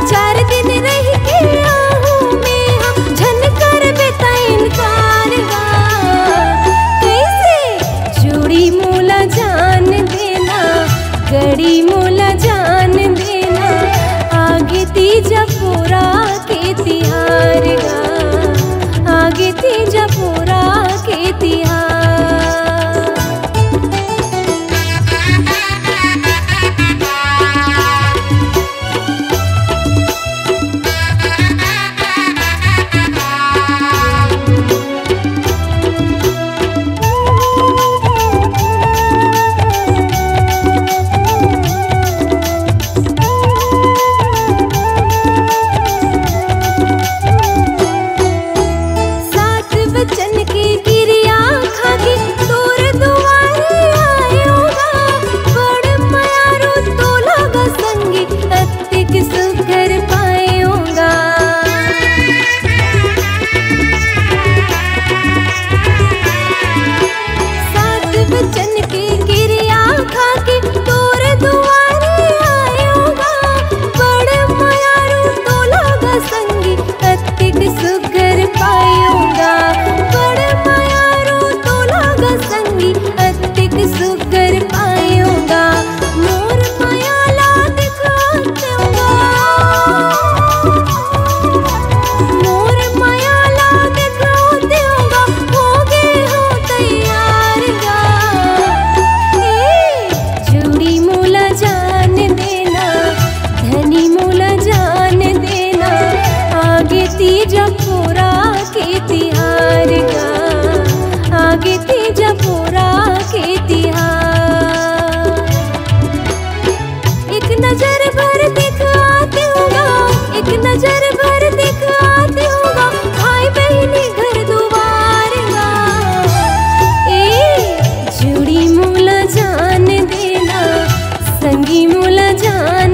चार दिन रह के आहू में हम झन कर बेता इनकार गा। कैसे जोड़ी मोला जान देना, गड़ी मोला जान देना, आगे तीजा पूरा के तिहार गा, आगे तीजा पूरा के तिहार। तीजा पूरा के तिहार गा, आगे तीजा पूरा के तिहार। एक नजर भर देख आते होगा, एक नजर भर देख आते होगा, भाई बहनी घर दुआर गा। ए जोड़ी मोला जान देना, संगी मोला जान